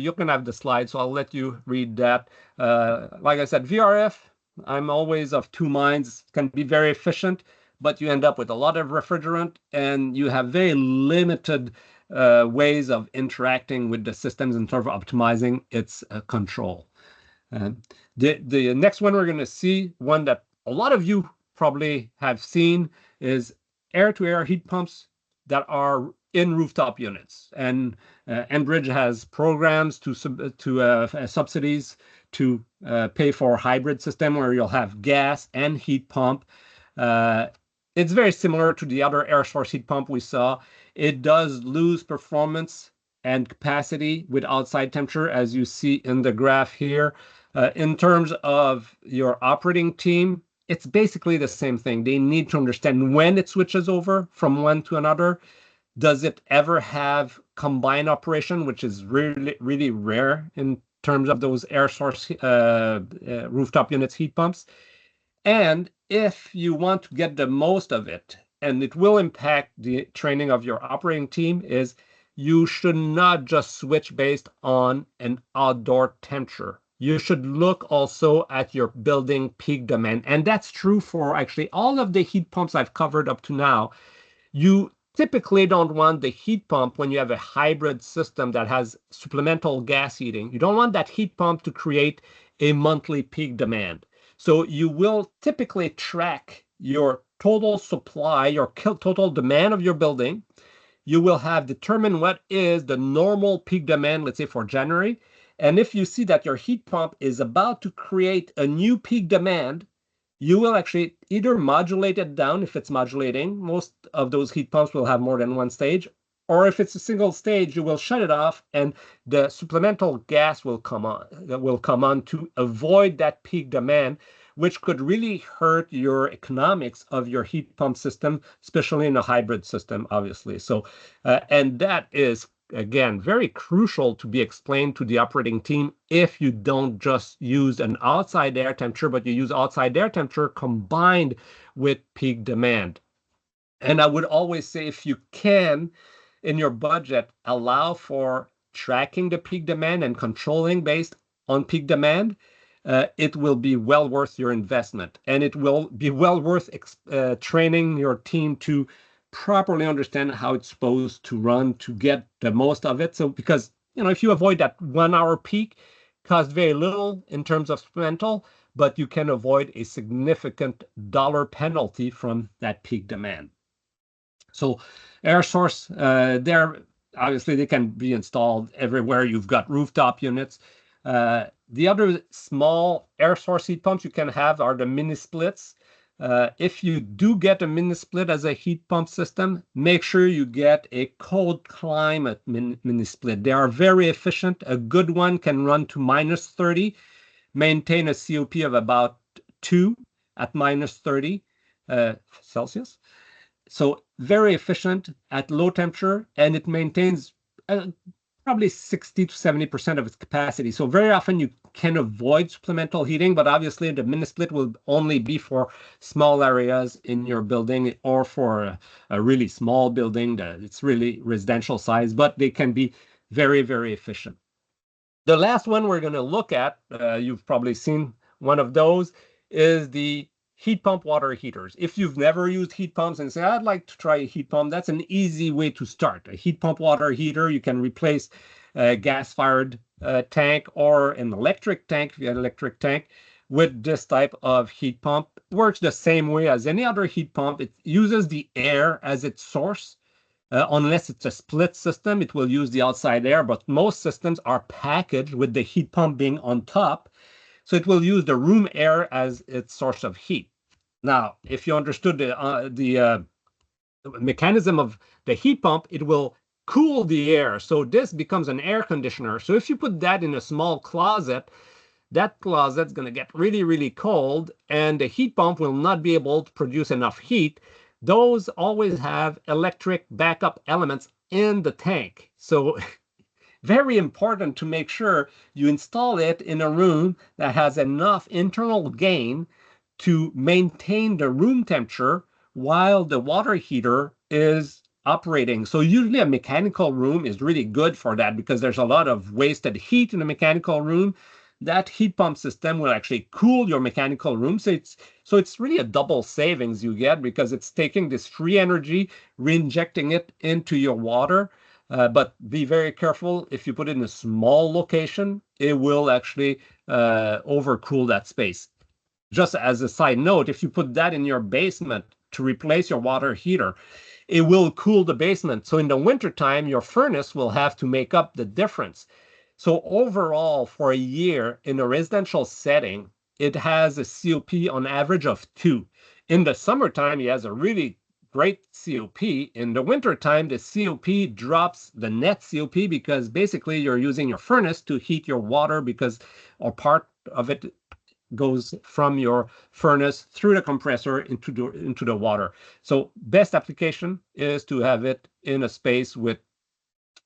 you can have the slide, so I'll let you read that. Like I said, VRF, I'm always of two minds. It can be very efficient, but you end up with a lot of refrigerant and you have very limited ways of interacting with the systems in terms of optimizing its control. The next one we're going to see, one that a lot of you probably have seen, is air-to-air heat pumps that are in rooftop units. And Enbridge has programs to subsidies to pay for a hybrid system where you'll have gas and heat pump. It's very similar to the other air source heat pump we saw. It does lose performance and capacity with outside temperature, as you see in the graph here. In terms of your operating team, it's basically the same thing. They need to understand when it switches over from one to another. Does it ever have combined operation, which is really, really rare in terms of those air source rooftop units heat pumps? And if you want to get the most of it, and it will impact the training of your operating team, is you should not just switch based on an outdoor temperature. You should look also at your building peak demand. And that's true for actually all of the heat pumps I've covered up to now. You typically don't want the heat pump when you have a hybrid system that has supplemental gas heating. You don't want that heat pump to create a monthly peak demand. So you will typically track your total supply, your total demand of your building. You will have determined what is the normal peak demand, let's say for January. And if you see that your heat pump is about to create a new peak demand, you will actually either modulate it down if it's modulating. Most of those heat pumps will have more than one stage. Or if it's a single stage, you will shut it off and the supplemental gas will come on to avoid that peak demand, which could really hurt your economics of your heat pump system, especially in a hybrid system, obviously. So, and that is, again, very crucial to be explained to the operating team if you don't just use an outside air temperature, but you use outside air temperature combined with peak demand. And I would always say, if you can, in your budget, allow for tracking the peak demand and controlling based on peak demand, it will be well worth your investment. And it will be well worth training your team to properly understand how it's supposed to run to get the most of it. So because, if you avoid that 1 hour peak, costs very little in terms of supplemental, but you can avoid a significant dollar penalty from that peak demand. So air source, obviously they can be installed everywhere. You've got rooftop units. The other small air source heat pumps you can have are the mini splits. If you do get a mini split as a heat pump system, make sure you get a cold climate mini split. They are very efficient. A good one can run to -30, maintain a COP of about 2 at -30 Celsius. So very efficient at low temperature, and it maintains probably 60 to 70% of its capacity. So very often you can avoid supplemental heating, but obviously the mini split will only be for small areas in your building or for a really small building that it's really residential size, but they can be very, very efficient. The last one we're going to look at, you've probably seen one of those, is the heat pump water heaters. If you've never used heat pumps and say, I'd like to try a heat pump, that's an easy way to start. A heat pump water heater, you can replace a gas-fired tank or an electric tank, if you have an electric tank, with this type of heat pump. It works the same way as any other heat pump. It uses the air as its source. Unless it's a split system, it will use the outside air, but most systems are packaged with the heat pump being on top. So it will use the room air as its source of heat. Now, if you understood the mechanism of the heat pump, it will cool the air. So this becomes an air conditioner. So if you put that in a small closet, that closet's going to get really, really cold, and the heat pump will not be able to produce enough heat. Those always have electric backup elements in the tank. So very important to make sure you install it in a room that has enough internal gain to maintain the room temperature while the water heater is operating. So usually a mechanical room is really good for that because there's a lot of wasted heat in a mechanical room. That heat pump system will actually cool your mechanical room. So it's really a double savings you get because it's taking this free energy, re-injecting it into your water. But be very careful. If you put it in a small location, it will actually overcool that space. Just as a side note, if you put that in your basement to replace your water heater, it will cool the basement. So in the wintertime, your furnace will have to make up the difference. So overall, for a year in a residential setting, it has a COP on average of 2. In the summertime, it has a really great COP. In the wintertime, the COP drops the net COP because basically you're using your furnace to heat your water because or part of it goes from your furnace through the compressor into the water. So best application is to have it in a space with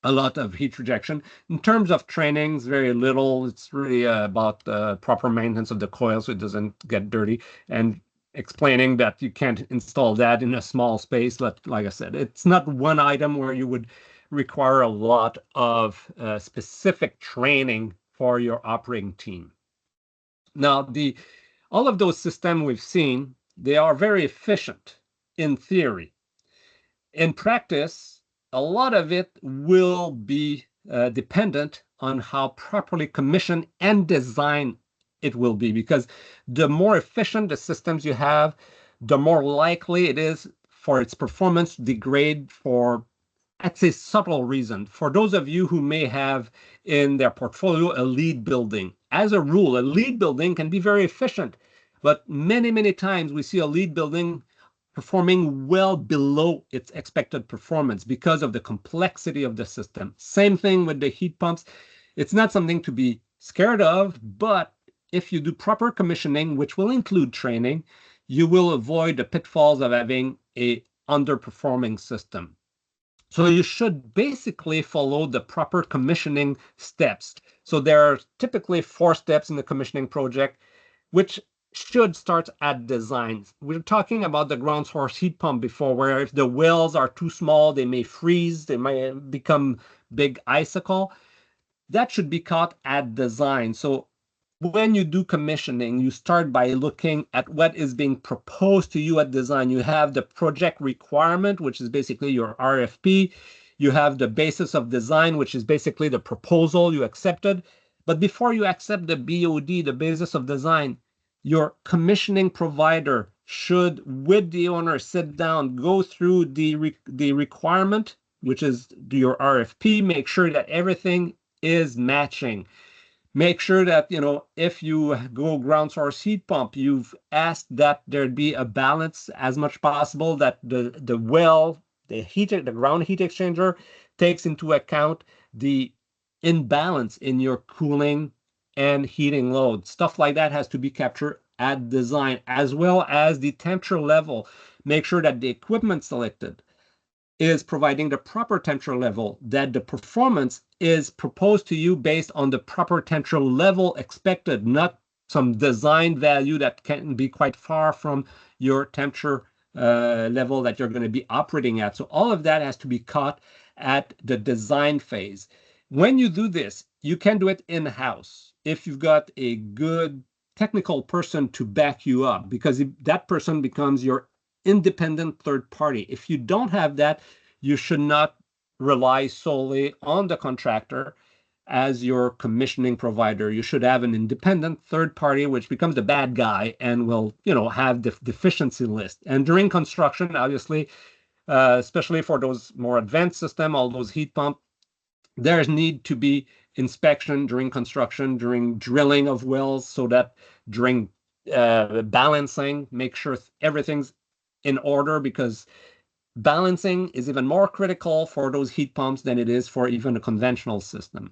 a lot of heat rejection. In terms of trainings, very little. It's really about proper maintenance of the coil so it doesn't get dirty, and explaining that you can't install that in a small space. But like I said, it's not one item where you would require a lot of specific training for your operating team. Now, all of those systems we've seen, they are very efficient in theory. In practice, a lot of it will be dependent on how properly commissioned and designed it will be, because the more efficient the systems you have, the more likely it is for its performance to degrade for, I'd say, subtle reason. For those of you who may have in their portfolio a LEED building, as a rule, a LEED building can be very efficient, but many, many times we see a LEED building performing well below its expected performance because of the complexity of the system. Same thing with the heat pumps. It's not something to be scared of, but if you do proper commissioning, which will include training, you will avoid the pitfalls of having a underperforming system. So you should basically follow the proper commissioning steps. So there are typically 4 steps in the commissioning project, which should start at design. We're talking about the ground source heat pump before, where if the wells are too small, they may freeze, they might become big icicle. That should be caught at design. So when you do commissioning, you start by looking at what is being proposed to you at design. You have the project requirement, which is basically your RFP. You have the basis of design, which is basically the proposal you accepted. But before you accept the BOD, the basis of design, your commissioning provider should, with the owner, sit down, go through the requirement, which is your RFP, make sure that everything is matching. Make sure that, if you go ground source heat pump, you've asked that there'd be a balance as much possible, that the well, the ground heat exchanger takes into account the imbalance in your cooling and heating load. Stuff like that has to be captured at design, as well as the temperature level. Make sure that the equipment selected is providing the proper temperature level, that the performance is proposed to you based on the proper temperature level expected, not some design value that can be quite far from your temperature level that you're going to be operating at. So all of that has to be caught at the design phase. When you do this, you can do it in-house if you've got a good technical person to back you up, because that person becomes your independent third party. If you don't have that, you should not rely solely on the contractor as your commissioning provider. You should have an independent third party, which becomes the bad guy and will, have the deficiency list. And during construction, obviously, especially for those more advanced system, all those heat pump. There's need to be inspection during construction, during drilling of wells, so that during balancing, make sure everything's in order, because balancing is even more critical for those heat pumps than it is for even a conventional system.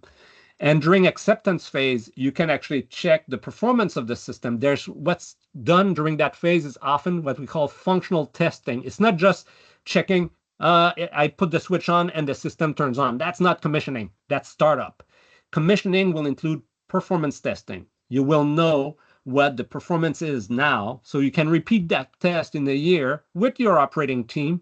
And during acceptance phase, you can actually check the performance of the system. There's what's done during that phase is often what we call functional testing. It's not just checking, I put the switch on and the system turns on. That's not commissioning, that's startup. Commissioning will include performance testing. You will know what the performance is now, so you can repeat that test in a year with your operating team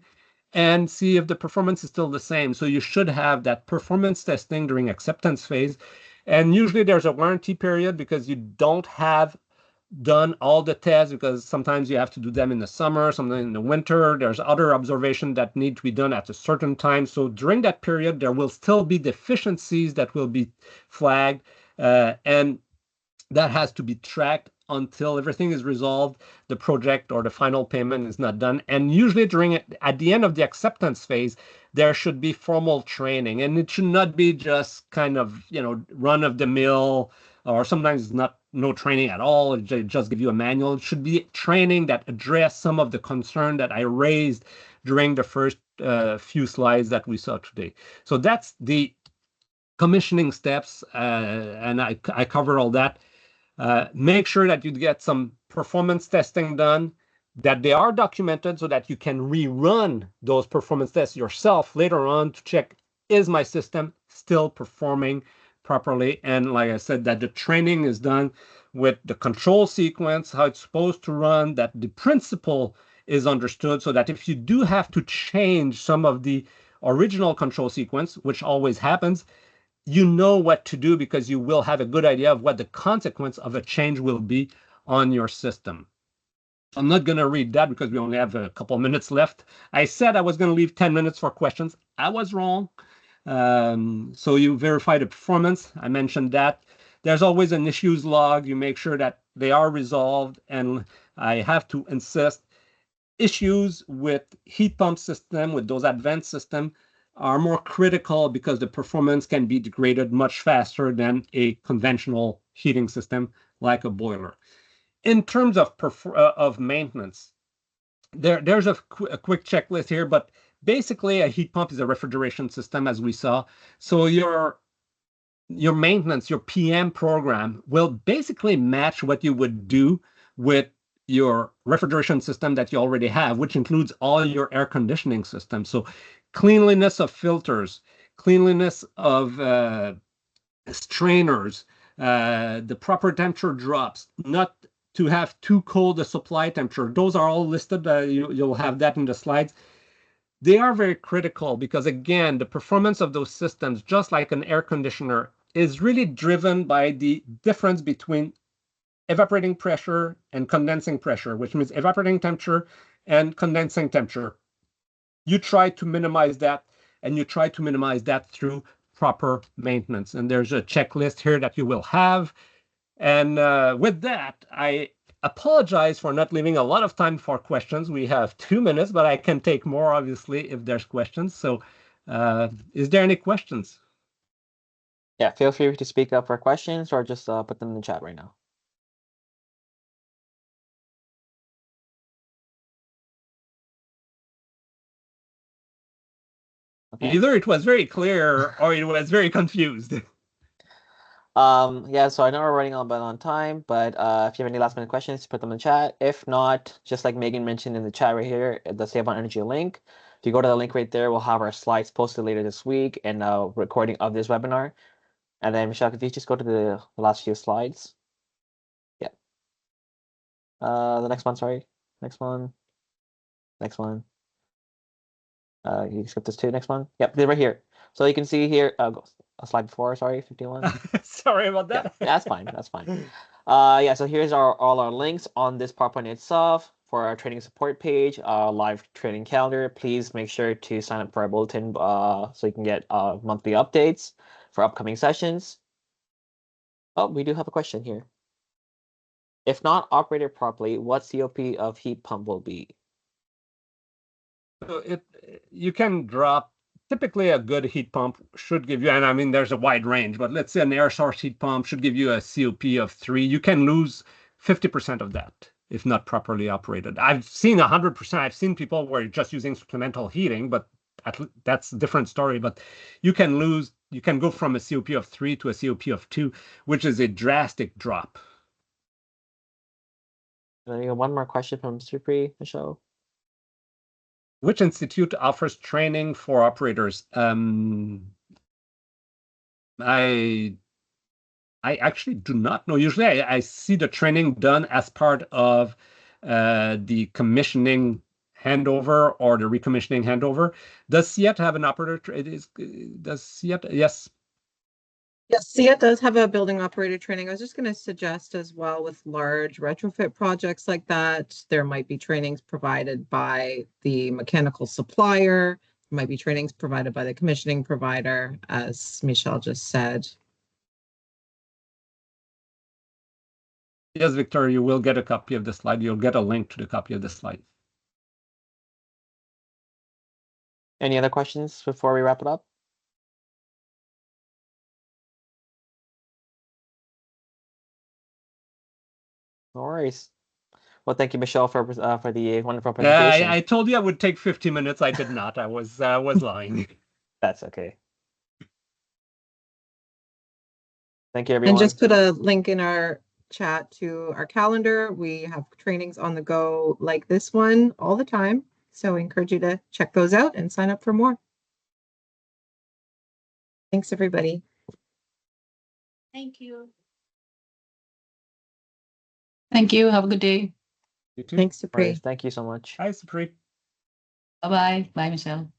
and see if the performance is still the same. So you should have that performance testing during acceptance phase. And usually there's a warranty period because you don't have done all the tests, because sometimes you have to do them in the summer, sometimes in the winter. There's other observations that need to be done at a certain time. So during that period, there will still be deficiencies that will be flagged, and that has to be tracked until everything is resolved, the project or the final payment is not done. And usually at the end of the acceptance phase, there should be formal training, and it should not be just kind of, run of the mill, or sometimes it's not no training at all. It just give you a manual. It should be training that address some of the concern that I raised during the first few slides that we saw today. So that's the commissioning steps, and I cover all that. Make sure that you get some performance testing done, that they are documented so that you can rerun those performance tests yourself later on to check, is my system still performing properly? And like I said, that the training is done with the control sequence, how it's supposed to run, that the principle is understood, so that if you do have to change some of the original control sequence, which always happens, you know what to do, because you will have a good idea of what the consequence of a change will be on your system. I'm not going to read that because we only have a couple of minutes left. I said I was going to leave 10 minutes for questions. I was wrong. So you verify the performance. I mentioned that. There's always an issues log. You make sure that they are resolved. And I have to insist, issues with heat pump system, with those advanced system, are more critical because the performance can be degraded much faster than a conventional heating system like a boiler. In terms of maintenance, there's a quick checklist here, but basically a heat pump is a refrigeration system, as we saw. So your maintenance, your PM program, will basically match what you would do with your refrigeration system that you already have, which includes all your air conditioning system. So cleanliness of filters, cleanliness of strainers, the proper temperature drops, not to have too cold a supply temperature. Those are all listed. You'll have that in the slides. They are very critical because, again, the performance of those systems, just like an air conditioner, is really driven by the difference between evaporating pressure and condensing pressure, which means evaporating temperature and condensing temperature. You try to minimize that, and you try to minimize that through proper maintenance. And there's a checklist here that you will have. And with that, I apologize for not leaving a lot of time for questions. We have 2 minutes, but I can take more, obviously, if there's questions. So is there any questions? Yeah, feel free to speak up for questions or just put them in the chat right now. Okay. Either it was very clear or it was very confused. Yeah, so I know we're running a bit on time, but if you have any last minute questions, put them in the chat. If not, just like Megan mentioned in the chat right here, the Save on Energy link. If you go to the link right there, we'll have our slides posted later this week and a recording of this webinar. And then Michelle, could you just go to the last few slides? Yeah. The next one, sorry. Next one. Next one. You skip this too. Next one. Yep, they're right here. So you can see here, a slide before, sorry, 51. Sorry about that. Yeah, that's fine. That's fine. Yeah, so here's all our links on this PowerPoint itself for our training support page, live training calendar. Please make sure to sign up for our bulletin so you can get monthly updates for upcoming sessions. Oh, we do have a question here. If not operated properly, what COP of heat pump will be? So you can drop, typically a good heat pump should give you, and I mean, there's a wide range, but let's say an air source heat pump should give you a COP of 3. You can lose 50% of that if not properly operated. I've seen 100%. I've seen people where you're just using supplemental heating, but that's a different story. But you can go from a COP of 3 to a COP of 2, which is a drastic drop. There you go. One more question from Supri, Michelle. Which institute offers training for operators? I actually do not know. Usually I see the training done as part of the commissioning handover or the recommissioning handover. Does CIET have an operator? Does CIET? Yes. Yes, CIET does have a building operator training. I was just going to suggest as well with large retrofit projects like that, there might be trainings provided by the mechanical supplier, might be trainings provided by the commissioning provider, as Michelle just said. Yes, Victor, you will get a copy of the slide. You'll get a link to the copy of the slide. Any other questions before we wrap it up? No worries. Well, thank you, Michelle, for the wonderful presentation. I told you I would take 50 minutes. I did not. I was lying. That's okay. Thank you, everyone. And just put a link in our chat to our calendar. We have trainings on the go like this one all the time. So I encourage you to check those out and sign up for more. Thanks, everybody. Thank you. Thank you. Have a good day. You too. Thanks, No worries. Supri. Thank you so much. Hi, Supri. Bye-bye. Bye, Michelle.